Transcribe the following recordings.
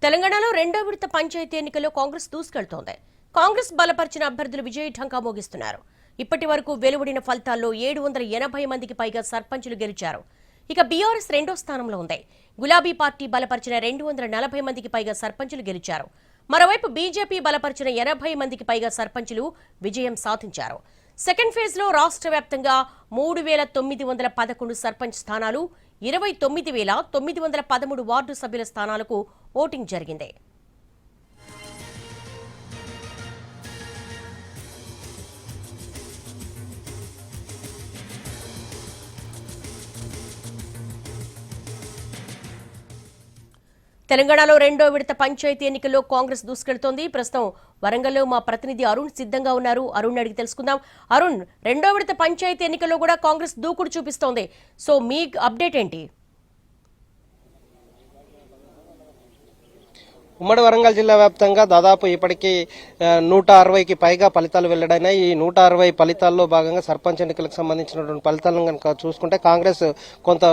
తెలంగాణలో రెండో విడత పంచాయతీ ఎన్నికల్లో కాంగ్రెస్ దూసుకెళ్తోంది. కాంగ్రెస్ బలపరిచిన అభ్యర్థులు విజయ ఢంకా మోగిస్తున్నారు. ఇప్పటి వరకు వెలువడిన ఫలితాల్లో 780 మందికి పైగా సర్పంచులు గెలిచారు. ఇక బీఆర్ఎస్ రెండో స్థానంలో ఉంది. గులాబీ పార్టీ బలపరిచిన 240 మందికి పైగా సర్పంచులు గెలిచారు. మరోవైపు బీజేపీ బలపరిచిన 80 మందికి పైగా సర్పంచులు విజయం సాధించారు. సెకండ్ ఫేజ్ లో రాష్ట్ర వ్యాప్తంగా 3,911 సర్పంచ్ స్థానాలు, 29,913 వార్డు సభ్యుల స్థానాలకు ఓటింగ్ జరిగింది. తెలంగాణలో రెండో విడత పంచాయతీ ఎన్నికల్లో కాంగ్రెస్ దూసుకెళ్తోంది. ప్రస్తుతం వరంగల్లో మా ప్రతినిధి అరుణ్ సిద్ధంగా ఉన్నారు. అరుణ్ అడిగి తెలుసుకుందాం. అరుణ్, రెండో విడత పంచాయతీ ఎన్నికల్లో కూడా కాంగ్రెస్ దూకుడు చూపిస్తోంది. సో మీ అప్డేట్ ఏంటి? ఉమ్మడి వరంగల్ జిల్లా వ్యాప్తంగా దాదాపు ఇప్పటికీ 160కి పైగా ఫలితాలు వెల్లడైనాయి. ఈ 160 ఫలితాల్లో భాగంగా సర్పంచ్ ఎన్నికలకు సంబంధించినటువంటి ఫలితాలను కనుక చూసుకుంటే కాంగ్రెస్ కొంత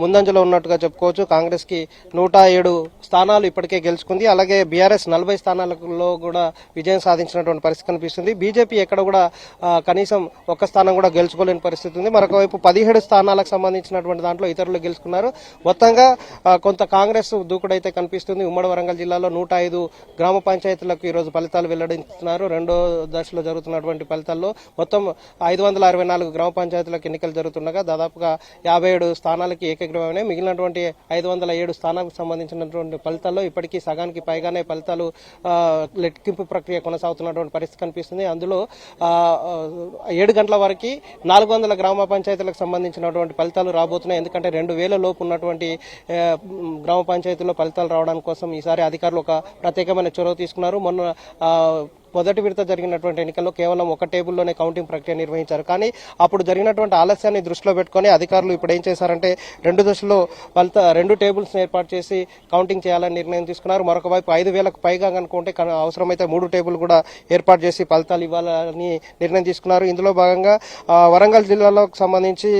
ముందంజలో ఉన్నట్టుగా చెప్పుకోవచ్చు. కాంగ్రెస్ కి 107 స్థానాలు ఇప్పటికే గెలుచుకుంది. అలాగే బీఆర్ఎస్ 40 స్థానాలలో కూడా విజయం సాధించినటువంటి పరిస్థితి కనిపిస్తుంది. బీజేపీ ఎక్కడ కూడా కనీసం ఒక్క స్థానం కూడా గెలుచుకోలేని పరిస్థితి ఉంది. మరొక వైపు 17 స్థానాలకు సంబంధించినటువంటి దాంట్లో ఇతరులు గెలుచుకున్నారు. మొత్తంగా కొంత కాంగ్రెస్ దూకుడైతే కనిపిస్తుంది. ఉమ్మడి వరంగల్ జిల్లాలో 105 గ్రామ పంచాయతీలకు ఈరోజు ఫలితాలు వెల్లడించుతున్నారు. రెండో దశలో జరుగుతున్నటువంటి ఫలితాల్లో మొత్తం 564 గ్రామ పంచాయతీలకు ఎన్నికలు జరుగుతుండగా దాదాపుగా 57 స్థానాలకి ఏకగ్రీవమైనాయి. మిగిలినటువంటి 507 స్థానాలకు సంబంధించినటువంటి ఫలితాల్లో ఇప్పటికీ సగానికి పైగానే ఫలితాలు లెక్కింపు ప్రక్రియ కొనసాగుతున్నటువంటి పరిస్థితి కనిపిస్తుంది. అందులో 7 గంటల వరకు 400 గ్రామ పంచాయతీలకు సంబంధించినటువంటి ఫలితాలు రాబోతున్నాయి. ఎందుకంటే 2000 లోపు ఉన్నటువంటి గ్రామ పంచాయతీల్లో ఫలితాలు రావడానికి కోసం ఈసారి అధికారులు ఒక ప్రత్యేకమైన చొరవ తీసుకున్నారు. మొన్న మొదటి విడత జరిగినటువంటి ఎన్నికల్లో కేవలం ఒక టేబుల్లోనే కౌంటింగ్ ప్రక్రియ నిర్వహించారు. కానీ అప్పుడు జరిగినటువంటి ఆలస్యాన్ని దృష్టిలో పెట్టుకుని అధికారులు ఇప్పుడు ఏం చేశారంటే 2 దశల్లో 2 టేబుల్స్ ఏర్పాటు చేసి కౌంటింగ్ చేయాలని నిర్ణయం తీసుకున్నారు. మరొక వైపు 5,000కు పైగా కనుకుంటే అవసరమైతే 3 టేబుల్ కూడా ఏర్పాటు చేసి ఫలితాలు ఇవ్వాలని నిర్ణయం తీసుకున్నారు. ఇందులో భాగంగా వరంగల్ జిల్లాలోకి సంబంధించి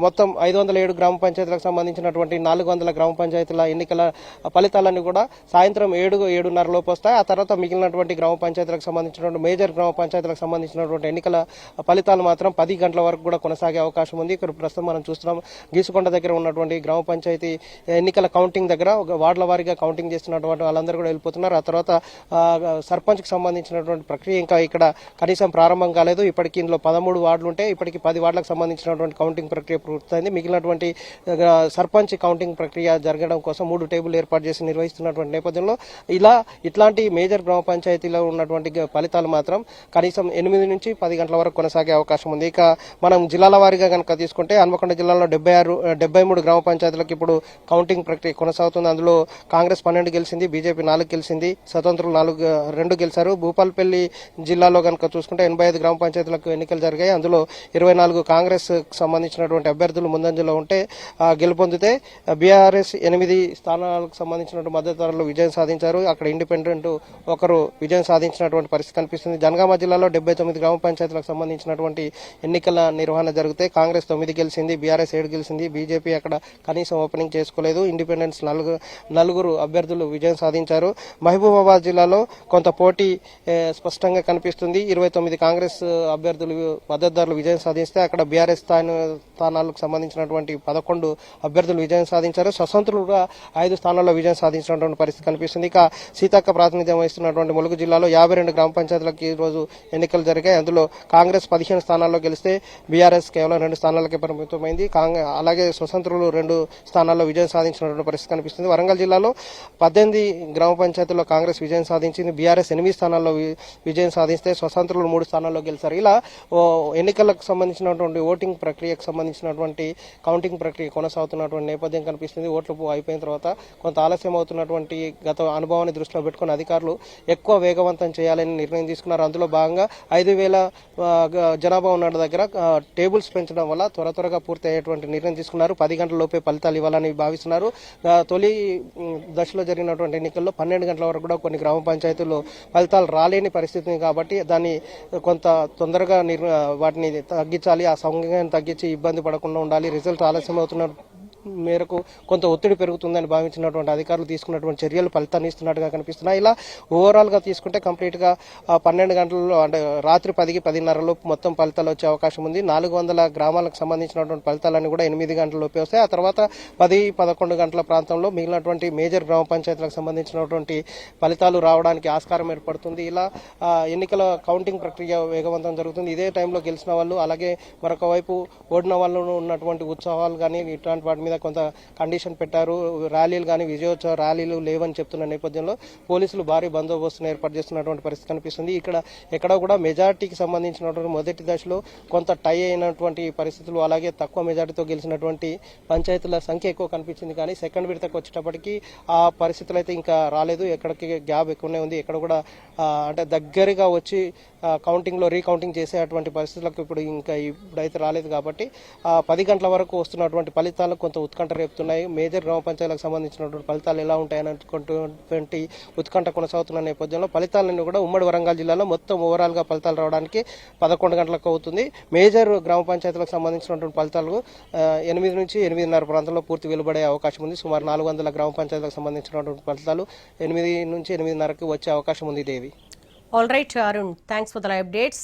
మొత్తం 507 గ్రామ పంచాయతీలకు సంబంధించినటువంటి 400 గ్రామ పంచాయతీల ఎన్నికల ఫలితాలన్నీ కూడా సాయంత్రం 7-7:30 లోపు వస్తాయి. ఆ తర్వాత మిగిలినటువంటి గ్రామ పంచాయతీలకు సంబంధించినటువంటి మేజర్ గ్రామ పంచాయతీలకు సంబంధించినటువంటి ఎన్నికల ఫలితాలు మాత్రం 10 గంటల వరకు కూడా కొనసాగే అవకాశం ఉంది. ఇక్కడ ప్రస్తుతం మనం చూస్తున్నాం గీసుకొండ దగ్గర ఉన్నటువంటి గ్రామ పంచాయతీ ఎన్నికల కౌంటింగ్ దగ్గర వార్డుల వారీగా కౌంటింగ్ చేస్తున్నటువంటి వాళ్ళందరూ కూడా వెళ్ళిపోతున్నారు. ఆ తర్వాత సర్పంచ్ కి సంబంధించినటువంటి ప్రక్రియ ఇంకా ఇక్కడ కనీసం ప్రారంభం కాలేదు. ఇప్పటికి ఇందులో 13 వార్డులు ఉంటే ఇప్పటికి 10 వార్డులకు సంబంధించినటువంటి కౌంటింగ్ ప్రక్రియ పూర్తయింది. మిగిలినటువంటి సర్పంచ్ కౌంటింగ్ ప్రక్రియ జరగడం కోసం 3 టేబుల్ ఏర్పాటు చేసి నిర్వహిస్తున్నటువంటి నేపథ్యంలో ఇట్లాంటి మేజర్ గ్రామ పంచాయతీలో ఉన్నటువంటి ఫలితాలు మాత్రం కనీసం 8 నుంచి 10 గంటల వరకు కొనసాగే అవకాశం ఉంది. ఇక మనం జిల్లాల వారీగా కనుక తీసుకుంటే హన్మకొండ జిల్లాలో 73 గ్రామ పంచాయతీలకు ఇప్పుడు కౌంటింగ్ ప్రక్రియ కొనసాగుతుంది. అందులో కాంగ్రెస్ 12 గెలిచింది, బీజేపీ 4 గెలిచింది, స్వతంత్రులు 2 గెలిచారు. భూపాలపల్లి జిల్లాలో కనుక చూసుకుంటే 85 గ్రామ పంచాయతీలకు ఎన్నికలు జరిగాయి. అందులో 24 కాంగ్రెస్ సంబంధించినటువంటి అభ్యర్థులు ముందంజలో ఉంటే గెలుపొందితే బీఆర్ఎస్ 8 స్థానాలకు సంబంధించినటువంటి మద్దతుదారులు విజయం సాధించారు. అక్కడ ఇండిపెండెంట్ ఒకరు విజయం సాధించినటువంటి పరిస్థితి కనిపిస్తుంది. జనగామ జిల్లాలో 79 గ్రామ పంచాయతీలకు సంబంధించినటువంటి ఎన్నికల నిర్వహణ జరిగితే కాంగ్రెస్ 9 గెలిచింది, బీఆర్ఎస్ 7 గెలిచింది, బీజేపీ అక్కడ కనీసం ఓపెనింగ్ చేసుకోలేదు. ఇండిపెండెన్స్ 4 అభ్యర్థులు విజయం సాధించారు. మహబూబాబాద్ జిల్లాలో కొంత పోటీ స్పష్టంగా కనిపిస్తుంది. 29 కాంగ్రెస్ అభ్యర్థులు మద్దతుదారులు విజయం సాధిస్తే అక్కడ బీఆర్ఎస్ స్థానాలకు సంబంధించినటువంటి 11 అభ్యర్థులు విజయం సాధించారు. స్వతంత్రులుగా 5 స్థానాల్లో విజయం సాధించినటువంటి పరిస్థితి కనిపిస్తుంది. ఇక సీతక్క ప్రాతినిధ్యం వహిస్తున్నటువంటి ములుగు జిల్లాలో 52 గ్రామ పంచాయతీలకు ఈ రోజు ఎన్నికలు జరిగాయి. అందులో కాంగ్రెస్ 15 స్థానాల్లో గెలిస్తే బీఆర్ఎస్ కేవలం 2 స్థానాలకే పరిమితమైంది. అలాగే స్వతంత్రులు 2 స్థానాల్లో విజయం సాధించినటువంటి పరిస్థితి కనిపిస్తుంది. వరంగల్ జిల్లాలో 18 గ్రామ పంచాయతీల్లో కాంగ్రెస్ విజయం సాధించింది, బీఆర్ఎస్ 8 స్థానాల్లో విజయం సాధిస్తే స్వతంత్రులు 3 స్థానాల్లో గెలిచారు. ఇలా ఎన్నికలకు సంబంధించినటువంటి ఓటింగ్ ప్రక్రియకు సంబంధించినటువంటి కౌంటింగ్ ప్రక్రియ కొనసాగుతున్నటువంటి నేపథ్యం కనిపిస్తుంది. ఓట్లు అయిపోయిన తర్వాత కొంత ఆలస్యం అవుతున్నటువంటి గత అనుభవాన్ని దృష్టిలో పెట్టుకుని అధికారులు ఎక్కువ వేగవంతం చేయాలని నిర్ణయం తీసుకున్నారు. అందులో భాగంగా 5,000 జనాభా ఉన్న దగ్గర టేబుల్స్ పెంచడం వల్ల త్వరగా పూర్తి అయ్యేటువంటి నిర్ణయం తీసుకున్నారు. 10 గంటల లోపే ఫలితాలు ఇవ్వాలని భావిస్తున్నారు. తొలి దశలో జరిగినటువంటి ఎన్నికల్లో 12 గంటల వరకు కూడా కొన్ని గ్రామ పంచాయతీల్లో ఫలితాలు రాలేని పరిస్థితి కాబట్టి దాన్ని కొంత తొందరగా వాటిని తగ్గించాలి, ఆ సంఖ్యను తగ్గించి ఇబ్బంది పడకుండా ఉండాలి. రిజల్ట్ ఆలస్యం అవుతున్న మేరకు కొంత ఒత్తిడి పెరుగుతుందని భావించినటువంటి అధికారులు తీసుకున్నటువంటి చర్యలు ఫలితాన్ని ఇస్తున్నట్టుగా కనిపిస్తున్నాయి. ఇలా ఓవరాల్గా తీసుకుంటే కంప్లీట్గా 12 గంటల్లో అంటే రాత్రి 10-10:30 మొత్తం ఫలితాలు వచ్చే అవకాశం ఉంది. 400 గ్రామాలకు సంబంధించినటువంటి ఫలితాలన్నీ కూడా 8 గంటలలోపే వస్తాయి. ఆ తర్వాత 10-11 గంటల ప్రాంతంలో మిగిలినటువంటి మేజర్ గ్రామ పంచాయతీలకు సంబంధించినటువంటి ఫలితాలు రావడానికి ఆస్కారం ఏర్పడుతుంది. ఇలా ఎన్నికల కౌంటింగ్ ప్రక్రియ వేగవంతం జరుగుతుంది. ఇదే టైంలో గెలిచిన వాళ్ళు అలాగే మరొక వైపు ఓడిన వాళ్ళు ఉన్నటువంటి ఉత్సవాలు కానీ ఇట్లాంటి వాటి మీద కొంత కండిషన్ పెట్టారు. ర్యాలీలు కానీ విజయోత్సవ ర్యాలీలు లేవని చెప్తున్న నేపథ్యంలో పోలీసులు భారీ బందోబస్తును ఏర్పాటు చేస్తున్నటువంటి పరిస్థితి కనిపిస్తుంది. ఎక్కడ కూడా మెజార్టీకి సంబంధించినటువంటి మొదటి దశలో కొంత టై అయినటువంటి పరిస్థితులు అలాగే తక్కువ మెజార్టీతో గెలిచినటువంటి పంచాయతీల సంఖ్య ఎక్కువ కనిపించింది. కానీ సెకండ్ విడతకు వచ్చేటప్పటికి ఆ పరిస్థితులు అయితే ఇంకా రాలేదు. ఎక్కడికి గ్యాప్ ఎక్కువనే ఉంది. ఎక్కడ కూడా అంటే దగ్గరగా వచ్చి కౌంటింగ్లో రీకౌంటింగ్ చేసేటువంటి పరిస్థితులకు ఇప్పుడైతే రాలేదు. కాబట్టి 10 గంటల వరకు వస్తున్నటువంటి ఫలితాలు కొంత ఉత్కంఠ రేపుతున్నాయి. మేజర్ గ్రామ పంచాయతీలకు సంబంధించినటువంటి ఫలితాలు ఎలా ఉంటాయని అనుకున్నటువంటి ఉత్కంఠ కొనసాగుతున్న నేపథ్యంలో ఫలితాలన్నీ కూడా ఉమ్మడి వరంగల్ జిల్లాలో మొత్తం ఓవరాల్గా ఫలితాలు రావడానికి 11 గంటలకు అవుతుంది. మేజర్ గ్రామ పంచాయతీలకు సంబంధించినటువంటి ఫలితాలు 8 నుంచి 8:30 ప్రాంతంలో పూర్తి వెలువడే అవకాశం ఉంది. సుమారు 400 గ్రామ పంచాయతీలకు సంబంధించినటువంటి ఫలితాలు 8 నుంచి 8:30కి వచ్చే అవకాశం ఉంది. దేవి. All right, Arun. Thanks for the live updates.